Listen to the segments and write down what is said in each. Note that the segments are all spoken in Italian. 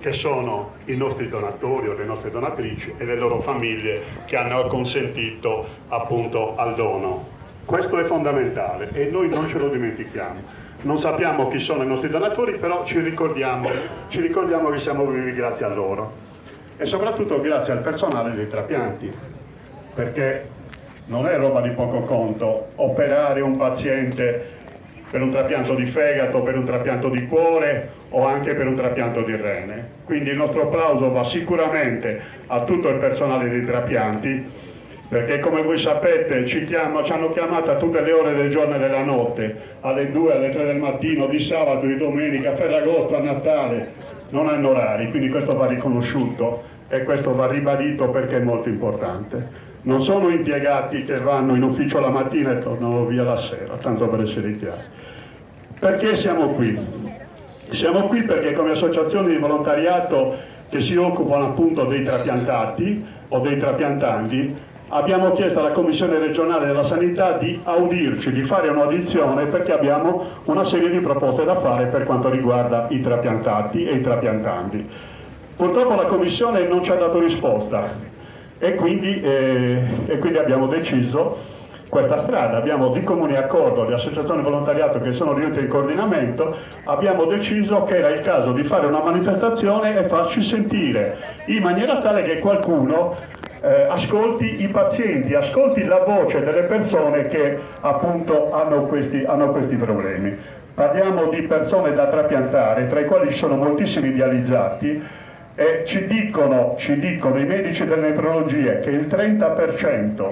che sono i nostri donatori o le nostre donatrici e le loro famiglie che hanno consentito appunto al dono. Questo è fondamentale e noi non ce lo dimentichiamo. Non sappiamo chi sono i nostri donatori, però ci ricordiamo che siamo vivi grazie a loro e soprattutto grazie al personale dei trapianti, perché non è roba di poco conto operare un paziente per un trapianto di fegato, per un trapianto di cuore o anche per un trapianto di rene. Quindi il nostro applauso va sicuramente a tutto il personale dei trapianti, perché come voi sapete ci hanno chiamato a tutte le ore del giorno e della notte, alle 2, alle 3 del mattino, di sabato, di domenica, a Ferragosto, a Natale, non hanno orari, quindi questo va riconosciuto e questo va ribadito perché è molto importante. Non sono impiegati che vanno in ufficio la mattina e tornano via la sera, tanto per essere chiari. Perché siamo qui? Siamo qui perché come associazioni di volontariato che si occupano appunto dei trapiantati o dei trapiantanti abbiamo chiesto alla Commissione regionale della sanità di audirci, di fare un'audizione perché abbiamo una serie di proposte da fare per quanto riguarda i trapiantati e i trapiantanti. Purtroppo la Commissione non ci ha dato risposta e quindi abbiamo deciso questa strada, abbiamo di comune accordo le associazioni di volontariato che sono riunite in coordinamento, abbiamo deciso che era il caso di fare una manifestazione e farci sentire in maniera tale che qualcuno ascolti i pazienti, ascolti la voce delle persone che appunto hanno questi problemi. Parliamo di persone da trapiantare, tra i quali ci sono moltissimi dializzati, e ci dicono i medici delle nefrologie che il 30%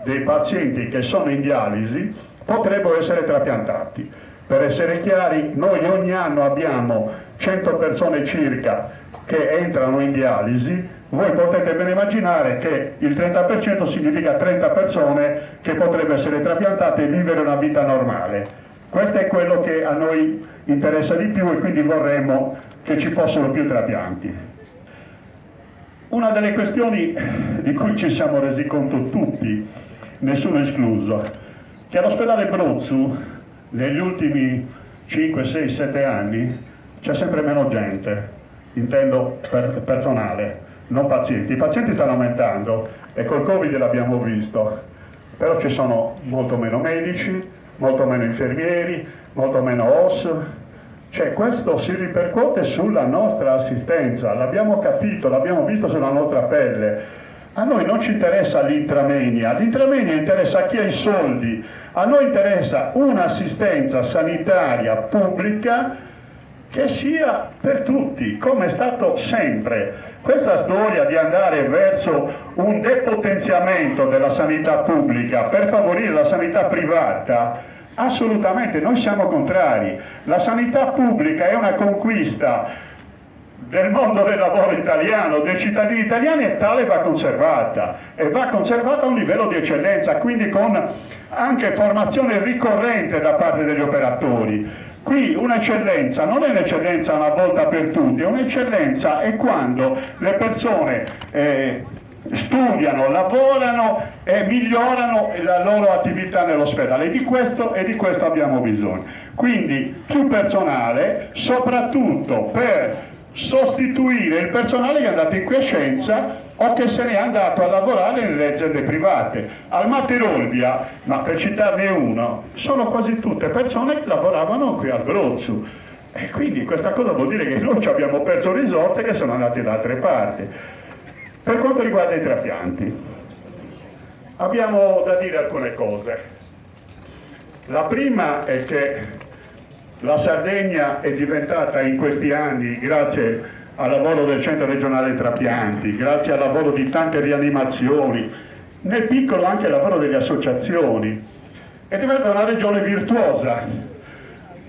dei pazienti che sono in dialisi potrebbero essere trapiantati. Per essere chiari, noi ogni anno abbiamo 100 persone circa che entrano in dialisi. Voi potete ben immaginare che il 30% significa 30 persone che potrebbero essere trapiantate e vivere una vita normale. Questo è quello che a noi interessa di più e quindi vorremmo che ci fossero più trapianti. Una delle questioni di cui ci siamo resi conto tutti, nessuno escluso, che all'ospedale Brozzu negli ultimi 5, 6, 7 anni c'è sempre meno gente, intendo personale, non pazienti. I pazienti stanno aumentando e col Covid l'abbiamo visto, però ci sono molto meno medici, molto meno infermieri, molto meno OS. Cioè questo si ripercuote sulla nostra assistenza, l'abbiamo capito, l'abbiamo visto sulla nostra pelle. A noi non ci interessa l'intramenia interessa a chi ha i soldi, a noi interessa un'assistenza sanitaria pubblica che sia per tutti, come è stato sempre. Questa storia di andare verso un depotenziamento della sanità pubblica per favorire la sanità privata, assolutamente, noi siamo contrari. La sanità pubblica è una conquista del mondo del lavoro italiano, dei cittadini italiani e tale va conservata e va conservata a un livello di eccellenza, quindi con anche formazione ricorrente da parte degli operatori. Qui un'eccellenza non è un'eccellenza una volta per tutti, un'eccellenza è quando le persone studiano, lavorano e migliorano la loro attività nell'ospedale. Di questo abbiamo bisogno. Quindi più personale, soprattutto per sostituire il personale che è andato in quiescenza o che se n'è andato a lavorare nelle aziende private. Al Mater Olbia, ma per citarne uno, sono quasi tutte persone che lavoravano qui al Brozzu. E quindi questa cosa vuol dire che noi ci abbiamo perso risorse che sono andate da altre parti. Per quanto riguarda i trapianti, abbiamo da dire alcune cose. La prima è che la Sardegna è diventata in questi anni, grazie al lavoro del Centro Regionale Trapianti, grazie al lavoro di tante rianimazioni, nel piccolo anche il lavoro delle associazioni, è diventata una regione virtuosa.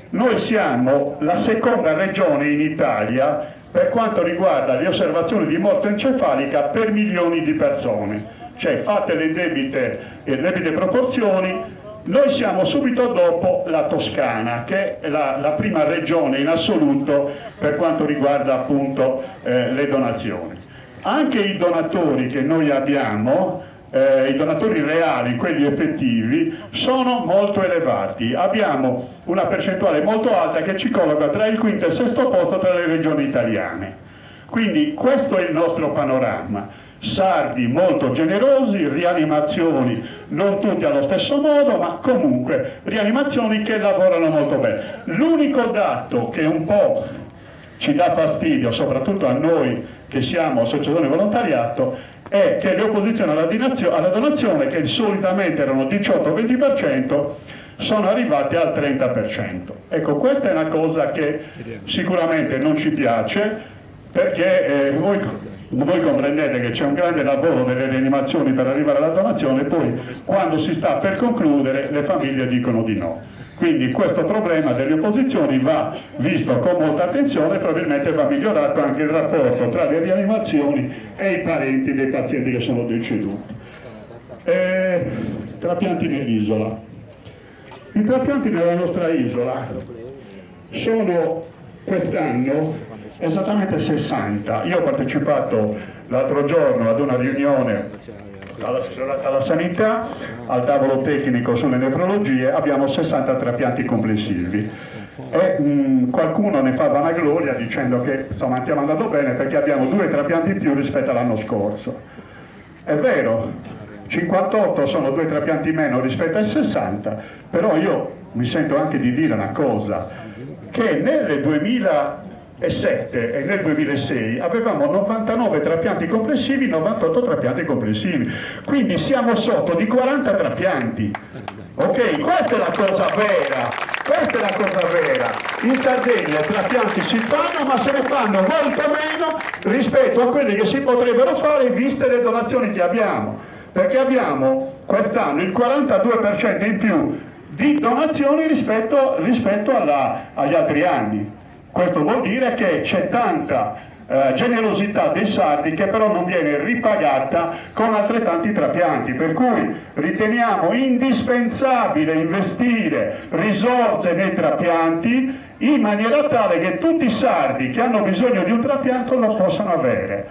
Noi siamo la seconda regione in Italia per quanto riguarda le osservazioni di morte encefalica per milioni di persone, cioè fatte le debite proporzioni, noi siamo subito dopo la Toscana, che è la prima regione in assoluto per quanto riguarda appunto le donazioni. Anche i donatori che noi abbiamo, i donatori reali, quelli effettivi, sono molto elevati. Abbiamo una percentuale molto alta che ci colloca tra il quinto e il sesto posto tra le regioni italiane. Quindi questo è il nostro panorama. Sardi molto generosi, rianimazioni non tutti allo stesso modo, ma comunque rianimazioni che lavorano molto bene. L'unico dato che un po' ci dà fastidio, soprattutto a noi che siamo associazione volontariato, è che le opposizioni alla donazione, che solitamente erano 18-20%, sono arrivate al 30%. Ecco, questa è una cosa che sicuramente non ci piace, perché voi comprendete che c'è un grande lavoro delle rianimazioni per arrivare alla donazione, e poi quando si sta per concludere le famiglie dicono di no. Quindi questo problema delle opposizioni va visto con molta attenzione, probabilmente va migliorato anche il rapporto tra le rianimazioni e i parenti dei pazienti che sono deceduti. Trapianti nell'isola. I trapianti nella nostra isola sono quest'anno esattamente 60. Io ho partecipato l'altro giorno ad una riunione alla sanità, al tavolo tecnico sulle nefrologie, abbiamo 60 trapianti complessivi e qualcuno ne fa vanagloria dicendo che insomma stiamo andando bene perché abbiamo 2 trapianti in più rispetto all'anno scorso. È vero, 58 sono 2 trapianti meno rispetto ai 60, però io mi sento anche di dire una cosa, che nel 2007 e nel 2006 avevamo 99 trapianti complessivi, 98 trapianti complessivi, quindi siamo sotto di 40 trapianti. Ok, questa è la cosa vera, questa è la cosa vera. In Sardegna i trapianti si fanno, ma se ne fanno molto meno rispetto a quelli che si potrebbero fare viste le donazioni che abbiamo, perché abbiamo quest'anno il 42% in più di donazioni rispetto agli altri anni. Questo vuol dire che c'è tanta generosità dei sardi che però non viene ripagata con altrettanti trapianti, per cui riteniamo indispensabile investire risorse nei trapianti in maniera tale che tutti i sardi che hanno bisogno di un trapianto lo possano avere.